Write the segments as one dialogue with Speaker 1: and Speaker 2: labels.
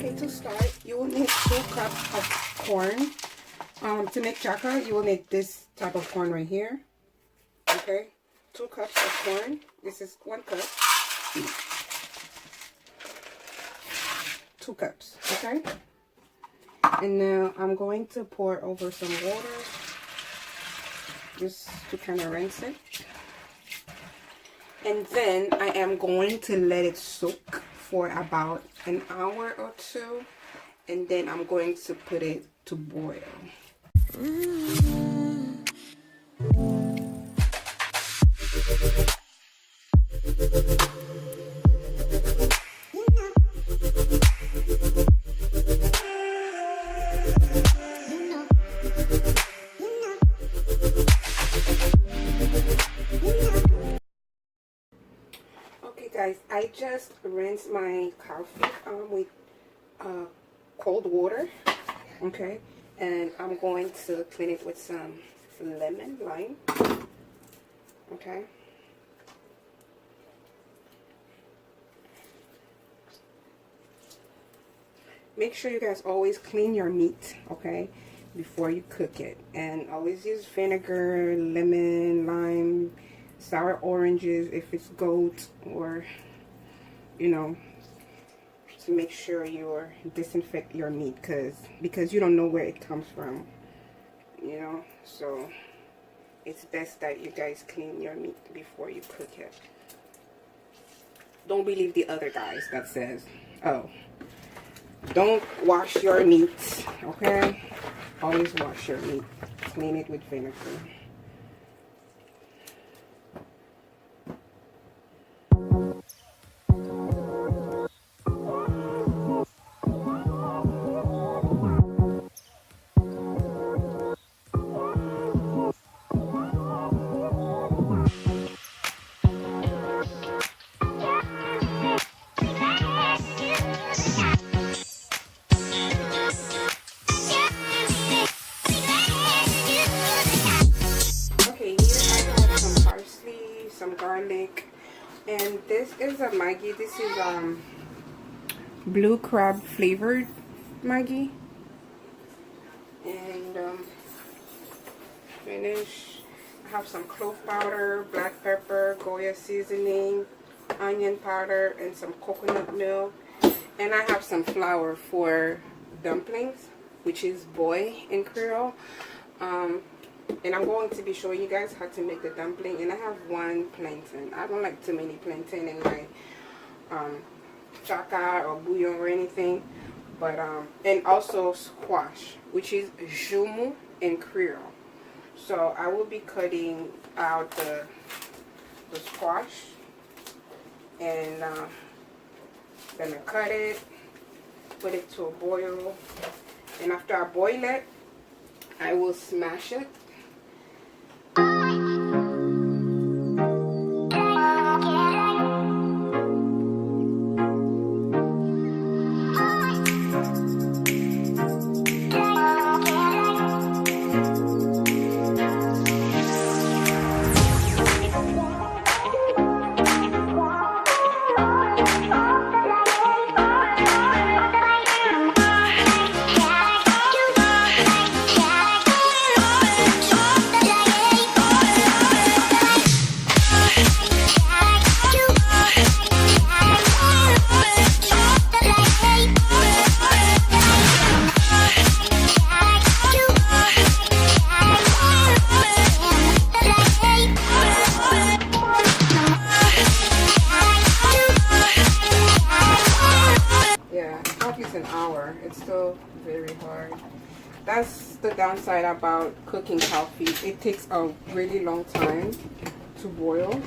Speaker 1: Okay, to start, you will need 2 cups of corn. To make Tchaka, you will need this type of corn right here. Okay, 2 cups of corn. This is 1 cup. 2 cups, okay? And now I'm going to pour over some water just to kind of rinse it. And then I am going to let it soak for about an hour or 2. And then I'm going to put it to boil. Okay guys, I just rinsed my coffee with cold water, okay, and I'm going to clean it with some lime, okay. Make sure you guys always clean your meat, okay, before you cook it, and always use vinegar, lemon, lime, sour oranges if it's goat, or you know, to make sure you disinfect your meat because you don't know where it comes from, you know, so it's best that you guys clean your meat before you cook it. Don't believe the other guys that says, oh, don't wash your meat, okay? Always wash your meat. Clean it with vinegar. Garlic, and this is a Maggie. This is blue crab flavored Maggie, and finish. I have some clove powder, black pepper, Goya seasoning, onion powder, and some coconut milk, and I have some flour for dumplings, which is boy in Creole. And I'm going to be showing you guys how to make the dumpling. And I have 1 plantain. I don't like too many plantain in my Tchaka or bouillon or anything. But and also squash, which is jumu in Creole. So I will be cutting out the squash, and then I cut it, put it to a boil, and after I boil it, I will smash it. It's still very hard. That's the downside about cooking coffee. It takes a really long time to boil.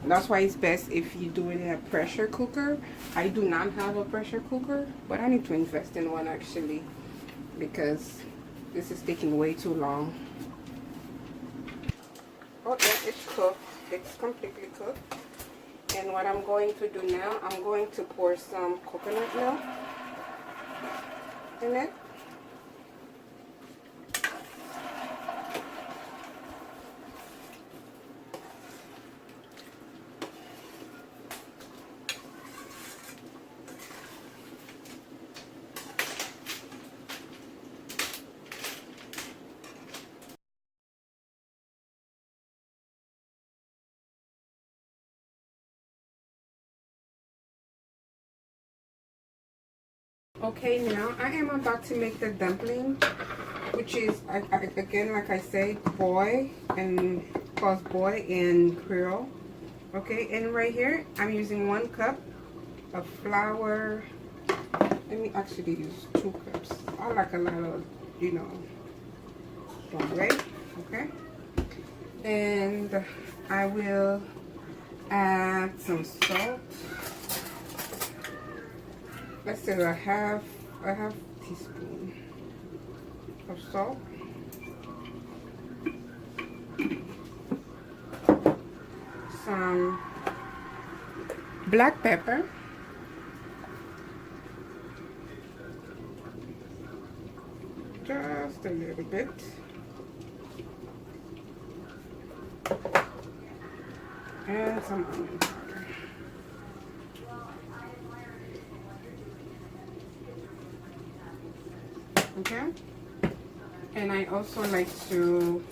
Speaker 1: That's why it's best if you do it in a pressure cooker. I do not have a pressure cooker, but I need to invest in one actually, because this is taking way too long. Oh yeah, it's cooked. It's completely cooked. And what I'm going to do now, I'm going to pour some coconut milk in it. Okay, now I am about to make the dumpling, which is, again, like I said, boy, and calls boy in Creole. Okay, and right here, I'm using 1 cup of flour. Let me actually use 2 cups. I like a lot of, you know, right? Okay. And I will add some salt. Let's say a half teaspoon of salt. Some black pepper. Just a little bit. And some onion powder. Okay. And I also like to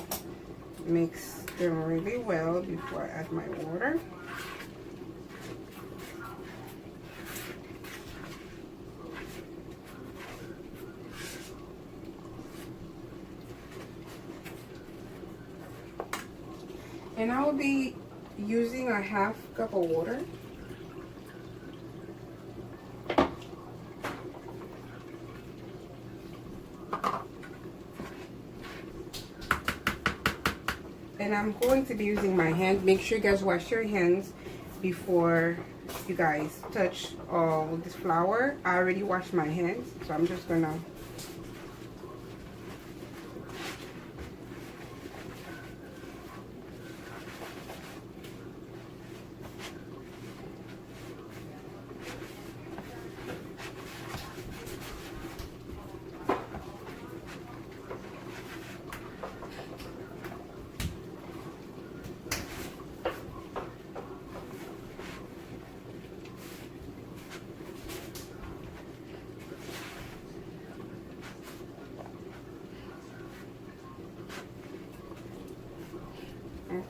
Speaker 1: mix them really well before I add my water. And I will be using a half cup of water. And I'm going to be using my hand. Make sure you guys wash your hands before you guys touch all this flour. I already washed my hands, so I'm just gonna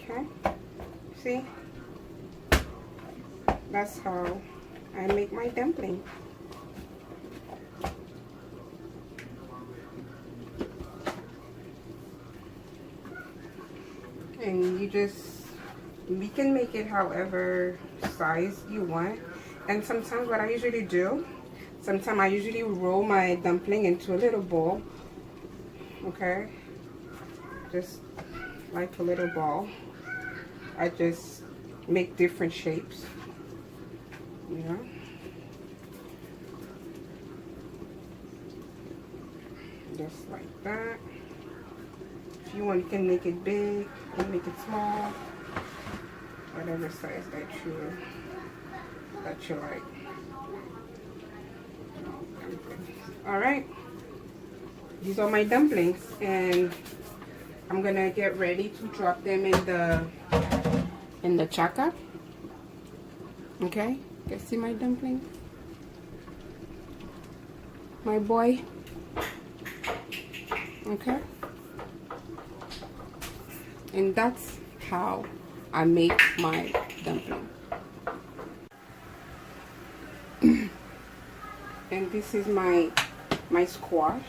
Speaker 1: okay. See? That's how I make my dumpling. And you can make it however size you want. And sometimes what I usually do, sometimes I usually roll my dumpling into a little bowl. Okay? Just like a little ball. I just make different shapes, you know. Just like that. If you want, you can make it big, you can make it small, whatever size that you like. All right, these are my dumplings, and I'm gonna get ready to drop them in the Tchaka. Okay, you guys see my dumpling? My boy. Okay. And that's how I make my dumpling. And this is my squash.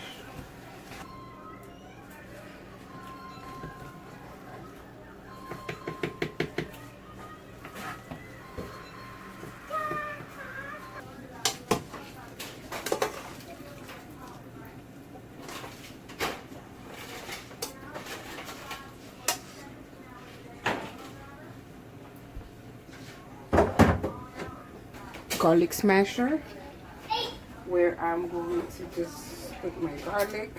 Speaker 1: Garlic smasher, where I'm going to just put my garlic.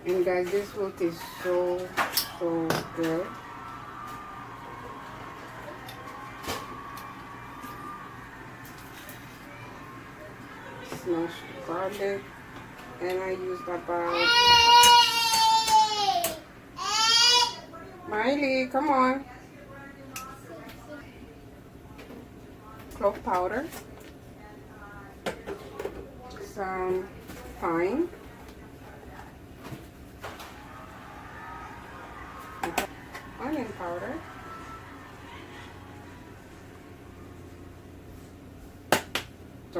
Speaker 1: And guys, this will taste so good. Smashed garlic. And I used about... Miley, come on. Clove powder. Some thyme.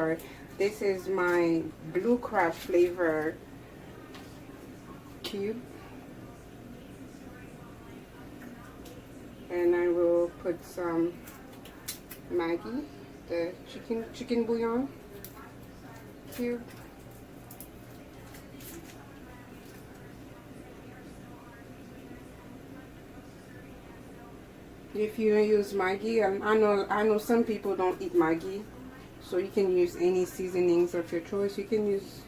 Speaker 1: sorry. This is my blue crab flavor cube. And I will put some Maggie, the chicken bouillon cube. If you don't use Maggie, I know some people don't eat Maggie, so you can use any seasonings of your choice. You can use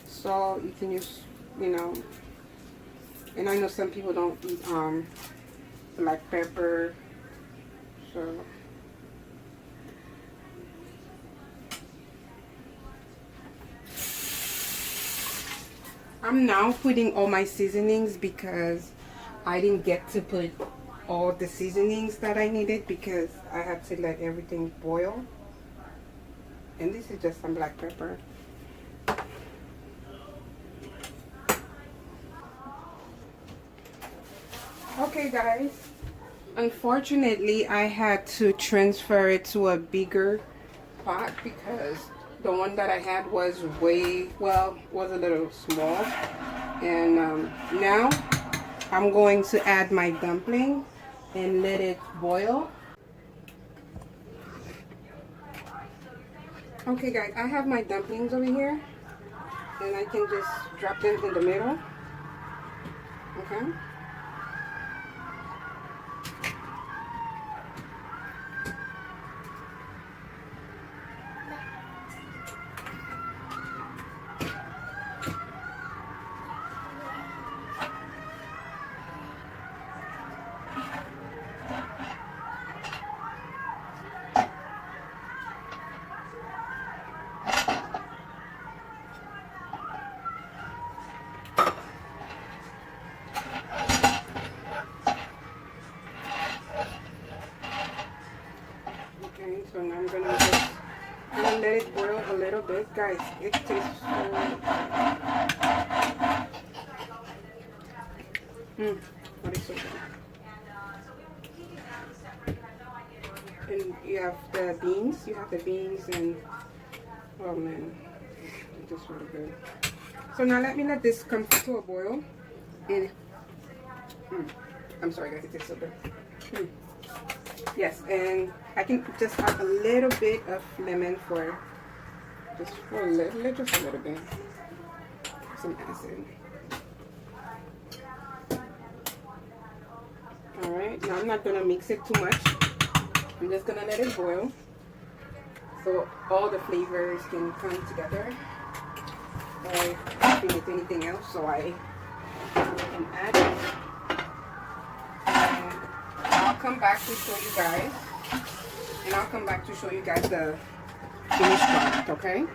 Speaker 1: salt, you can use, you know, and I know some people don't eat black pepper, so I'm now putting all my seasonings because I didn't get to put all the seasonings that I needed because I had to let everything boil. And this is just some black pepper. Okay guys, unfortunately I had to transfer it to a bigger pot because the one that I had was was a little small. And now I'm going to add my dumpling and let it boil. Okay guys, I have my dumplings over here and I can just drop them in the middle. Okay. So now I'm gonna let it boil a little bit, guys. It tastes so what is so good. And you have the beans. You have the beans and oh man, it's just really good. So now let me let this come to a boil. And I'm sorry, guys. It tastes so good. Yes, and I can just add a little bit of lemon for just a little bit. Some acid. Alright, now I'm not gonna mix it too much. I'm just gonna let it boil so all the flavors can come together. I don't need anything else, so I can add it. I'll come back to show you guys, and I'll come back to show you guys the finished product, okay?